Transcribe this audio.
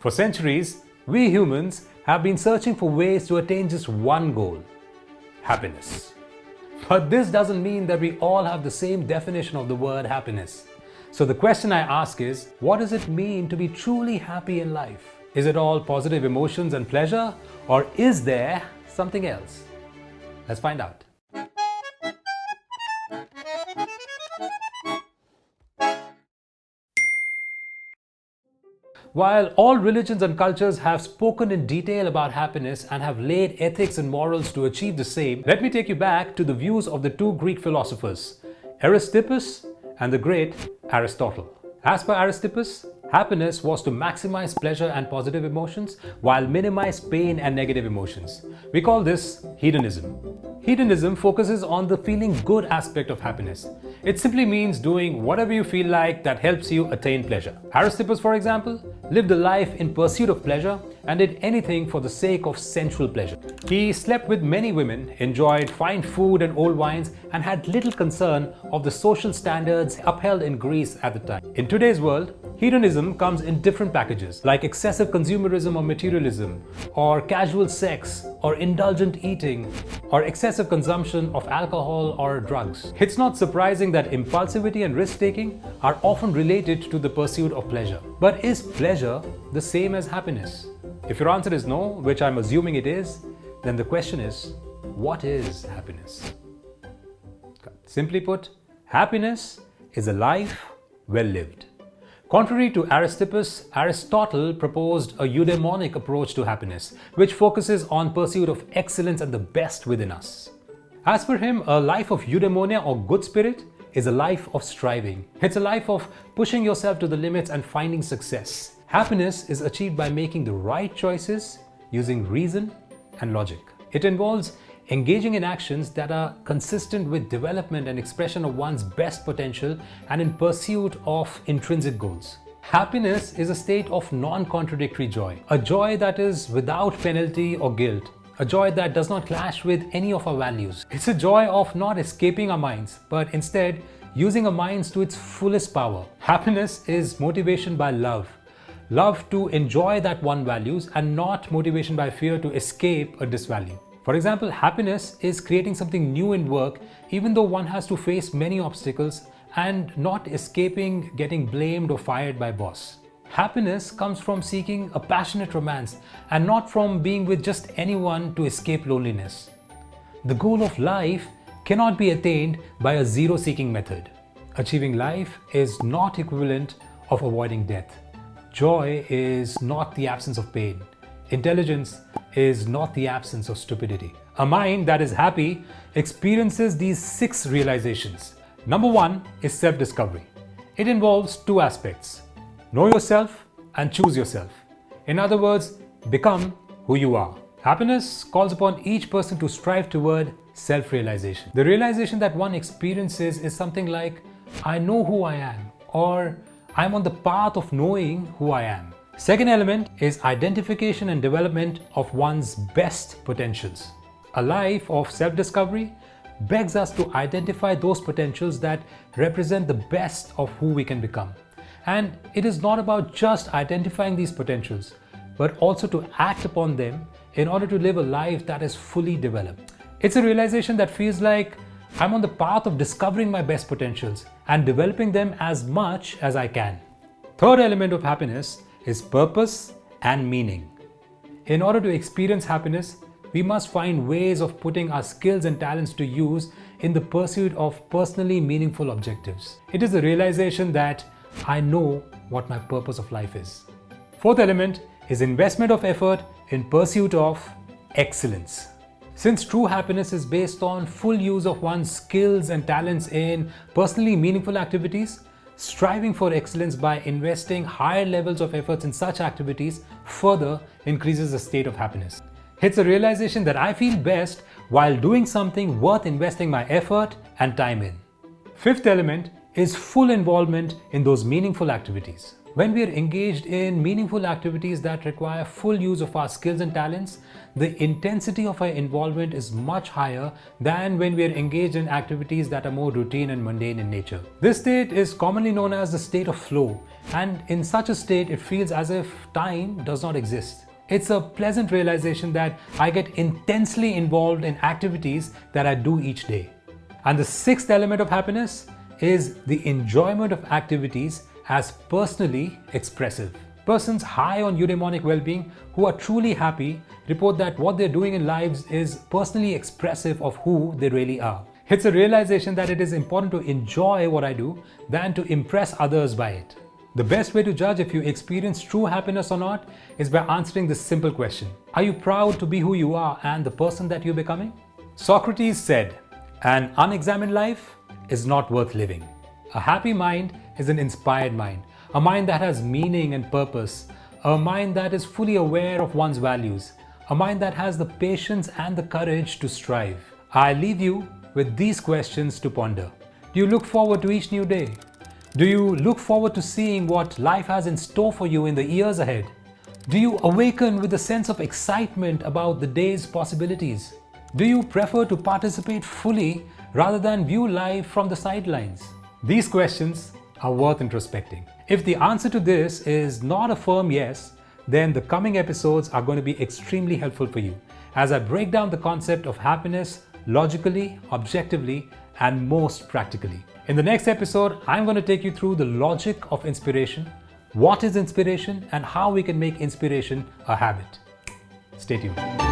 For centuries, we humans have been searching for ways to attain just one goal: happiness. But this doesn't mean that we all have the same definition of the word happiness. So the question I ask is, what does it mean to be truly happy in life? Is it all positive emotions and pleasure, or is there something else? Let's find out. While all religions and cultures have spoken in detail about happiness and have laid ethics and morals to achieve the same, let me take you back to the views of the two Greek philosophers, Aristippus and the great Aristotle. As per Aristippus, happiness was to maximize pleasure and positive emotions while minimize pain and negative emotions. We call this hedonism. Hedonism focuses on the feeling good aspect of happiness. It simply means doing whatever you feel like that helps you attain pleasure. Aristippus, for example, lived a life in pursuit of pleasure and did anything for the sake of sensual pleasure. He slept with many women, enjoyed fine food and old wines, and had little concern of the social standards upheld in Greece at the time. In today's world, hedonism comes in different packages like excessive consumerism or materialism, or casual sex, or indulgent eating, or excessive consumption of alcohol or drugs. It's not surprising that impulsivity and risk-taking are often related to the pursuit of pleasure. But is pleasure the same as happiness? If your answer is no, which I'm assuming it is, then the question is, what is happiness? Simply put, happiness is a life well lived. Contrary to Aristippus, Aristotle proposed a eudaimonic approach to happiness, which focuses on pursuit of excellence and the best within us. As per him, a life of eudaimonia or good spirit is a life of striving. It's a life of pushing yourself to the limits and finding success. Happiness is achieved by making the right choices using reason and logic. It involves engaging in actions that are consistent with development and expression of one's best potential and in pursuit of intrinsic goals. Happiness is a state of non-contradictory joy, a joy that is without penalty or guilt, a joy that does not clash with any of our values. It's a joy of not escaping our minds, but instead using our minds to its fullest power. Happiness is motivation by love. Love to enjoy that one values and not motivation by fear to escape or disvalue. For example, happiness is creating something new in work even though one has to face many obstacles and not escaping getting blamed or fired by boss. Happiness comes from seeking a passionate romance and not from being with just anyone to escape loneliness. The goal of life cannot be attained by a zero-seeking method. Achieving life is not equivalent of avoiding death. Joy is not the absence of pain. Intelligence is not the absence of stupidity. A mind that is happy experiences these 6 realizations. Number 1 is self-discovery. It involves 2 aspects: know yourself and choose yourself. In other words, become who you are. Happiness calls upon each person to strive toward self-realization. The realization that one experiences is something like, I know who I am, or I'm on the path of knowing who I am. Second element is identification and development of one's best potentials. A life of self-discovery begs us to identify those potentials that represent the best of who we can become. And it is not about just identifying these potentials, but also to act upon them in order to live a life that is fully developed. It's a realization that feels like I'm on the path of discovering my best potentials and developing them as much as I can. Third element of happiness is purpose and meaning. In order to experience happiness, we must find ways of putting our skills and talents to use in the pursuit of personally meaningful objectives. It is the realization that I know what my purpose of life is. Fourth element is investment of effort in pursuit of excellence. Since true happiness is based on full use of one's skills and talents in personally meaningful activities, striving for excellence by investing higher levels of efforts in such activities further increases the state of happiness. It's a realization that I feel best while doing something worth investing my effort and time in. Fifth element is full involvement in those meaningful activities. When we are engaged in meaningful activities that require full use of our skills and talents, the intensity of our involvement is much higher than when we are engaged in activities that are more routine and mundane in nature. This state is commonly known as the state of flow, and in such a state, it feels as if time does not exist. It's a pleasant realization that I get intensely involved in activities that I do each day. And the sixth element of happiness is the enjoyment of activities as personally expressive. Persons high on eudaimonic well-being who are truly happy report that what they're doing in lives is personally expressive of who they really are. It's a realization that it is important to enjoy what I do than to impress others by it. The best way to judge if you experience true happiness or not is by answering this simple question. Are you proud to be who you are and the person that you're becoming? Socrates said, "An unexamined life is not worth living." A happy mind is an inspired mind, a mind that has meaning and purpose, a mind that is fully aware of one's values, a mind that has the patience and the courage to strive. I leave you with these questions to ponder. Do you look forward to each new day? Do you look forward to seeing what life has in store for you in the years ahead? Do you awaken with a sense of excitement about the day's possibilities? Do you prefer to participate fully rather than view life from the sidelines? These questions are worth introspecting. If the answer to this is not a firm yes, then the coming episodes are going to be extremely helpful for you as I break down the concept of happiness logically, objectively, and most practically. In the next episode, I'm going to take you through the logic of inspiration, what is inspiration, and how we can make inspiration a habit. Stay tuned.